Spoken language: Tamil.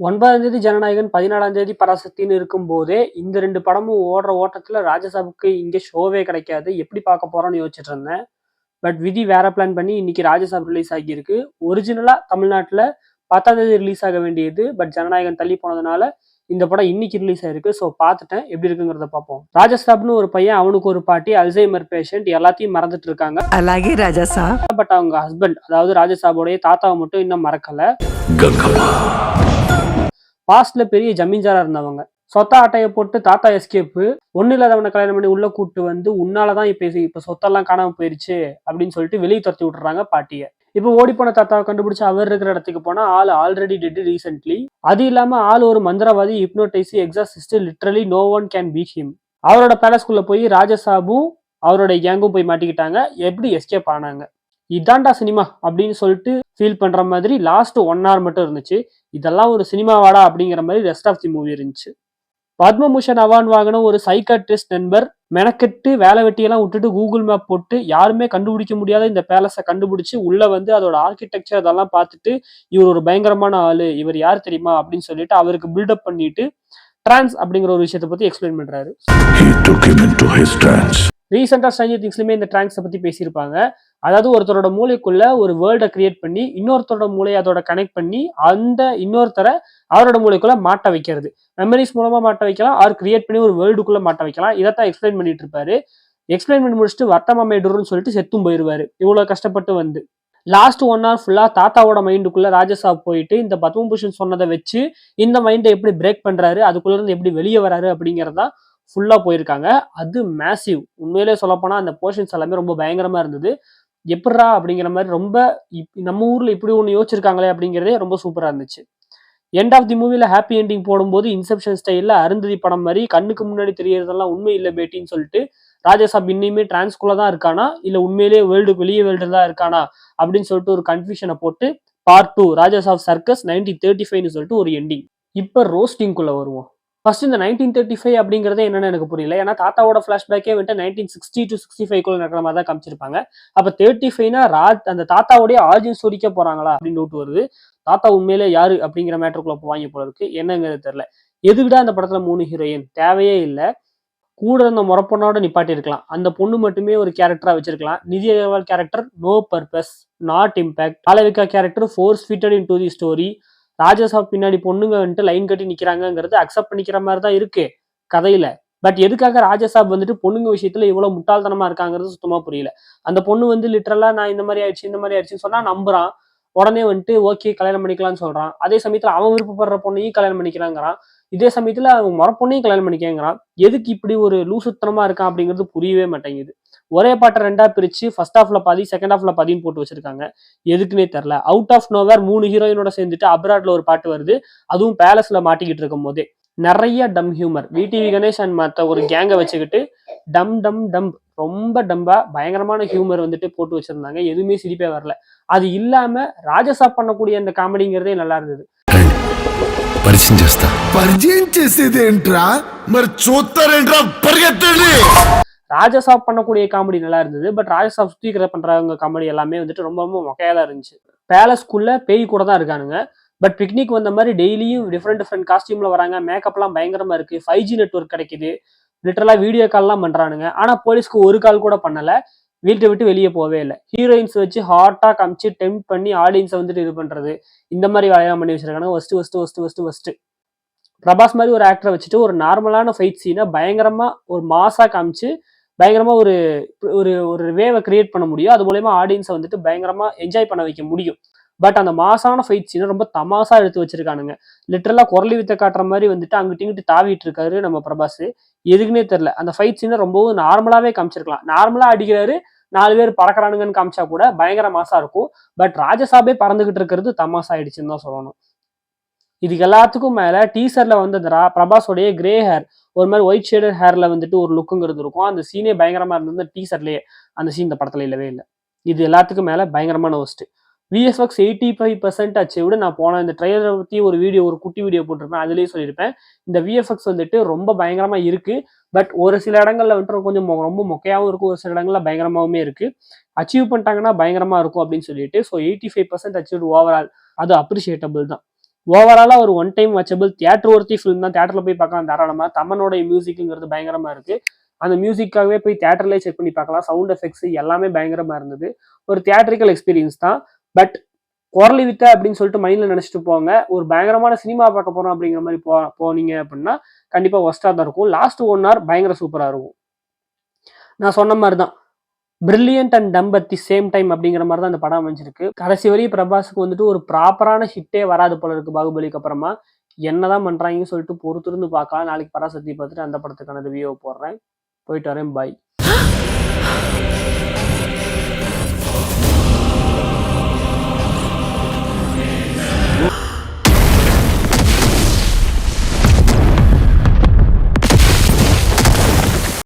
9ஆம் தேதி ஜனநாயகன், 14ஆம் தேதி பராசக்தின்னு இருக்கும்போதே, இந்த 2 படமும் ஓடுற ஓட்டத்துல ராஜசாபுக்கு இங்க ஷோவே கிடைக்காது. எப்படி பார்க்க போறோம்னு யோசிச்சுட்டு இருந்தேன். பட் விதி வேற பிளான் பண்ணி இன்னைக்கு ராஜசாப் ரிலீஸ் ஆகியிருக்கு. ஒரிஜினலா தமிழ்நாட்டுல 10ஆம் தேதி ரிலீஸ் ஆக வேண்டியது. பட் ஜனநாயகன் தள்ளி போனதுனால இந்த படம் இன்னைக்கு ரிலீஸ் ஆயிருக்கு. ஸோ பார்த்துட்டேன். எப்படி இருக்குங்கிறத பார்ப்போம். ராஜசாப்னு ஒரு பையன், அவனுக்கு ஒரு பாட்டி, அல்சைமர் பேஷண்ட், எல்லாத்தையும் மறந்துட்டு இருக்காங்க. అలాగే రాజా பட் அவங்க ஹஸ்பண்ட், அதாவது ராஜசாபோடைய தாத்தாவை மட்டும் இன்னும் மறக்கல. பாஸ்ட்ல பெரிய ஜமீன்தாரா இருந்தவங்க. சொத்த அட்டையை போட்டு தாத்தா எஸ்கேப்பு, ஒண்ணு இல்லாதவனை கல்யாணம் பண்ணி உள்ள கூட்டு வந்து உன்னாலதான் இப்ப சொத்தெல்லாம் காணாம போயிருச்சு அப்படின்னு சொல்லிட்டு வெளியே துரத்தி விட்டுறாங்க பாட்டிய. இப்ப ஓடி போன தாத்தாவை கண்டுபிடிச்சு அவர் இருக்கிற இடத்துக்கு போனா ஆள் ஆல்ரெடி டெட் ரீசென்ட்லி. அது இல்லாம ஆள் ஒரு மந்திரவாதி, hypnotist, exorcist, literally no one can beat him. அவரோட பேலஸ்குள்ள போய் ராஜசாபும் அவரோட கேங்கும் போய் மாட்டிக்கிட்டாங்க. எப்படி எஸ்கேப் ஆனாங்க? இதாண்டா சினிமா அப்படின்னு சொல்லிட்டு ஃபீல் பண்ற மாதிரி லாஸ்ட் 1 hour மட்டும் இருந்துச்சு. இதெல்லாம் ஒரு சினிமாவாடா அப்படிங்கிற மாதிரி ரெஸ்ட் ஆஃப் தி மூவி இருந்துச்சு. பத்மபூஷன் அவார்ட் வாங்கின ஒரு சைக்காட்ரிஸ்ட் நண்பர் மெனக்கெட்டு வேலை வெட்டியெல்லாம் விட்டுட்டு கூகுள் மேப் போட்டு யாருமே கண்டுபிடிக்க முடியாத இந்த பேலஸை கண்டுபிடிச்சு உள்ள வந்து அதோட ஆர்கிடெக்சர் அதெல்லாம் பார்த்துட்டு இவர் ஒரு பயங்கரமான ஆளு, இவர் யார் தெரியுமா அப்படின்னு சொல்லிட்டு அவருக்கு பில்டப் பண்ணிட்டு டிரான்ஸ் அப்படிங்கிற ஒரு விஷயத்தை பத்தி எக்ஸ்பிளைன் பண்றாரு. ரீசெண்டா ஸ்ட்ரேஞ்சர் திங்ஸ்லயுமே இந்த டிரான்ஸை பத்தி பேசியிருப்பாங்க. அதாவது ஒருத்தரோட மூளைக்குள்ள ஒரு வேர்ல்டை கிரியேட் பண்ணி இன்னொருத்தரோட மூளையை அதோட கனெக்ட் பண்ணி அந்த இன்னொருத்தரை அவரோட மூளைக்குள்ள மாட்ட வைக்கிறது. மெமரிஸ் மூலமா மாட்ட வைக்கலாம், ஆர் கிரியேட் பண்ணி ஒரு வேர்ல்டுக்குள்ள மாட்ட வைக்கலாம். இதைத்தான் எக்ஸ்பிளைன் பண்ணிட்டு இருப்பாரு. எக்ஸ்பிளைன் பண்ணி முடிச்சுட்டு வர்த்தமா மேடுன்னு சொல்லிட்டு செத்தும் போயிருவாரு. இவ்வளவு கஷ்டப்பட்டு வந்து லாஸ்ட் 1 hour ஃபுல்லா தாத்தாவோட மைண்டுக்குள்ள ராஜசாப் போயிட்டு இந்த பத்மபூஷன் சொன்னதை வச்சு இந்த மைண்டை எப்படி பிரேக் பண்றாரு, அதுக்குள்ள இருந்து எப்படி வெளியே வராரு அப்படிங்கறதா ஃபுல்லா போயிருக்காங்க. அது மேசிவ். உண்மையிலே சொல்லப்போனா அந்த போர்ஷன்ஸ் எல்லாமே ரொம்ப பயங்கரமா இருந்தது. எப்படா அப்படிங்கிற மாதிரி ரொம்ப நம்ம ஊர்ல இப்படி ஒண்ணு யோசிச்சிருக்காங்களே அப்படிங்கிறதே ரொம்ப சூப்பரா இருந்துச்சு. எண்ட் ஆஃப் தி மூவில ஹாப்பி எண்டிங் போடும்போது இன்செப்ஷன் ஸ்டைல்ல அருந்ததி படம் மாதிரி கண்ணுக்கு முன்னாடி தெரியறதெல்லாம் உண்மை இல்லை பேட்டின்னு சொல்லிட்டு ராஜசாப் இன்னுமே டிரான்ஸ்குள்ள தான் இருக்கானா இல்ல உண்மையிலேயே வேர்ல்டுக்கு வெளியே வேர்ல்டு தான் இருக்கானா அப்படின்னு சொல்லிட்டு ஒரு கன்ஃபியூஷனை போட்டு பார்ட் 2 ராஜசாப் சர்க்கஸ் 1935 சொல்லிட்டு ஒரு எண்டிங். இப்ப ரோஸ்டிங்குள்ள வருவோம். ஃபர்ஸ்ட் இந்த 1935 அப்படிங்கறதே என்னன்னு எனக்கு புரியல. ஏன்னா தாத்தாவோட பிளாஷ்பேக்கே வந்துட்டு 1960 to 65 நடக்கிற மாதிரி தான் காமிச்சிருப்பாங்க. அப்ப 35னா அந்த தாத்தாவோடைய ஆரிஜின் ஸ்டோரிக்க போறாங்களா அப்படின்னு டவுட் வருது. தாத்தா உண்மையிலே யாரு அப்படிங்கிற மேட்டருக்குள்ள வாங்கி போல இருக்கு. என்னங்கிறது தெரியல. எதுக்குடா அந்த படத்துல 3 ஹீரோயின்? தேவையே இல்லை. கூட இருந்த முறப்பொண்ணோட நிப்பாட்டி இருக்கலாம். அந்த பொண்ணு மட்டுமே ஒரு கேரக்டரா வச்சிருக்கலாம். Nidhi Agarwal character no purpose, not impact. Malavika character force fitted into the story. Rajasaab பின்னாடி பொண்ணுங்க வந்துட்டு லைன் கட்டி நிக்கிறாங்கிறது அக்செப்ட் பண்ணிக்கிற மாதிரி தான் இருக்கு கதையில. பட் எதுக்காக ராஜசாப் வந்துட்டு பொண்ணுங்க விஷயத்துல இவ்வளவு முட்டாள்தனமா இருக்காங்கிறது சுத்தமா புரியல. அந்த பொண்ணு வந்து லிட்டரலா நான் இந்த மாதிரி ஆயிடுச்சுன்னு சொன்னா நம்புறான். உடனே வந்துட்டு ஓகே கல்யாணம் பண்ணிக்கலாம்னு சொல்றான். அதே சமயத்துல அவன் விருப்பப்படுற பொண்ணையும் கல்யாணம் பண்ணிக்கிறாங்கிறான். இதே சமயத்துல அவன் முறப்பொண்ணையும் கல்யாணம் பண்ணிக்கங்கிறான். எதுக்கு இப்படி ஒரு லூசுத்தனமா இருக்கான் அப்படிங்கிறது புரியவே மாட்டேங்குது. ஒரே பாட்டை 2ஆ பிரிச்சு ஃபர்ஸ்ட் ஹாஃப்ல பாதி செகண்ட் ஹாஃப்ல பாதின்னு போட்டு வச்சிருக்காங்க. எதுக்குன்னே தெரியல. அவுட் ஆஃப் நோவேர் 3 ஹீரோயினோட சேர்ந்துட்டு அப்ராட்ல ஒரு பாட்டு வருது. அதுவும் பேலஸ்ல மாட்டிக்கிட்டு இருக்கும் போதே நிறைய டம் ஹியூமர். விடிவி கணேஷ் அண்ட் மற்ற ஒரு கேங்கை வச்சுக்கிட்டு டம் டம் டம் ரொம்ப டம்பா பயங்கரமான ஹியூமர் வந்துட்டு போட்டு வச்சிருந்தாங்க. எதுவுமே சிரிப்பே வரல. அது இல்லாம ராஜசாப் பண்ணக்கூடிய அந்த காமெடிங்கிறதே நல்லா இருந்தது. ராஜசாப் பண்ணக்கூடிய காமெடி நல்லா இருந்தது. பட் ராஜசாப் சுத்திக்கிற பண்றவங்க காமெடி எல்லாமே வந்துட்டு ரொம்ப ரொம்ப மொக்கையா தான் இருந்துச்சு. பேலஸ்குள்ள பேய் கூட தான் இருக்கானுங்க. பட் பிக்னிக் வந்த மாதிரி டெய்லியும் டிஃப்ரெண்ட் காஸ்டியூம்ல வராங்க. மேக்கப்லாம் பயங்கரமா இருக்கு. 5G நெட்வொர்க் கிடைக்குது. லிட்டரலா வீடியோ கால்லாம் பண்றானுங்க. ஆனா போலீஸ்க்கு ஒரு கால் கூட பண்ணல. வீட்டை விட்டு வெளியே போவே இல்லை. ஹீரோயின்ஸ் வச்சு ஹாட்டா காமிச்சு டெம்ப் பண்ணி ஆடியன்ஸை வந்துட்டு இது பண்றது, இந்த மாதிரி வேலையெல்லாம் பண்ணி வச்சிருக்காங்க. ஃபர்ஸ்ட் பிரபாஸ் மாதிரி ஒரு ஆக்டரை வச்சுட்டு ஒரு நார்மலான ஃபைட் சீனை பயங்கரமா ஒரு மாசா காமிச்சு பயங்கரமா ஒரு ஒரு ஒரு வேவை கிரியேட் பண்ண முடியும். அது மூலயமா ஆடியன்ஸை வந்துட்டு பயங்கரமா என்ஜாய் பண்ண வைக்க முடியும். பட் அந்த மாசான ஃபைட் சீனை ரொம்ப தமாசா எடுத்து வச்சிருக்கானுங்க. லிட்டரலா குரலி வித்த காட்டுற மாதிரி வந்துட்டு அங்கிட்டு இங்கிட்டு தாவிட்டு இருக்காரு நம்ம பிரபாஸ். எதுக்குன்னே தெரியல. அந்த ஃபைட் சீனை ரொம்பவும் நார்மலாவே காமிச்சிருக்கலாம். நார்மலா அடிக்கிறாரு, 4 பேர் பறக்கிறானுங்கன்னு காமிச்சா கூட பயங்கர மாசா இருக்கும். பட் ராஜசாபே பறந்துகிட்டு இருக்கிறது தமாசா ஆயிடுச்சுன்னு தான் சொல்லணும். இதுக்கு எல்லாத்துக்கும் மேல டீசர்ல வந்து அந்த பிரபாஸோடைய கிரே ஹேர் ஒரு மாதிரி ஒயிட் ஷேடட் ஹேர்ல வந்துட்டு ஒரு லுக்குங்கிறது இருக்கும். அந்த சீனே பயங்கரமா இருந்தது. டீசர்லயே அந்த சீன் இந்த படத்துல இல்லவே இல்லை. இது எல்லாத்துக்கும் மேல பயங்கரமான ஒஸ்ட். VFX 85% ஆச்சு விட நான் போன இந்த ட்ரெய்லரை பத்தி ஒரு குட்டி வீடியோ போட்டிருப்பேன். அதுலயே சொல்லியிருப்பேன். இந்த VFX வந்துட்டு ரொம்ப பயங்கரமா இருக்கு. பட் ஒரு சில இடங்கள்ல வந்துட்டு கொஞ்சம் ரொம்ப மொக்கையாவும் இருக்கும். ஒரு சில இடங்கள்ல பயங்கரமாவுமே இருக்கு. அச்சீவ் பண்ணிட்டாங்கன்னா பயங்கரமா இருக்கும் அப்படின்னு சொல்லிட்டு 85% அச்சீவ் ஓவரால். அது அப்ரிஷியேட்டபிள் தான். ஓவராலா ஒரு one time watchable theatre worthy film தான். தியேட்டர்ல போய் பார்க்கலாம் தாராளமா. தமனோட மியூசிக்ங்கிறது பயங்கரமா இருக்கு. அந்த மியூசிக்காகவே போய் தியேட்டர்லேயே செக் பண்ணி பார்க்கலாம். சவுண்ட் எஃபெக்ட்ஸ் எல்லாமே பயங்கரமா இருந்தது. ஒரு தியேட்டரிக்கல் எக்ஸ்பீரியன்ஸ் தான். பட் குரலி வித்த அப்படின்னு சொல்லிட்டு மைண்ட்ல நினைச்சிட்டு போங்க. ஒரு பயங்கரமான சினிமா பார்க்க போறோம் அப்படிங்கிற மாதிரி போனீங்க அப்படின்னா கண்டிப்பா ஒஸ்டா தான் இருக்கும். லாஸ்ட் 1 hour பயங்கர சூப்பரா இருக்கும். நான் சொன்ன மாதிரி தான் brilliant and dump at the same time அப்படிங்கிற மாதிரி தான் இந்த படம் அமைஞ்சிருக்கு. கடைசி வரையும் பிரபாஸுக்கு வந்துட்டு ஒரு ப்ராப்பரான ஹிட்டே வராது போல இருக்கு பாகுபலிக்கு அப்புறமா. என்னதான் பண்றாங்கன்னு சொல்லிட்டு பொறுத்திருந்து பார்க்கலாம். நாளைக்கு பராசக்தி பார்த்துட்டு அந்த படத்துக்கான ரிவ்யூ போடுறேன். போயிட்டு வரேன். பாய்.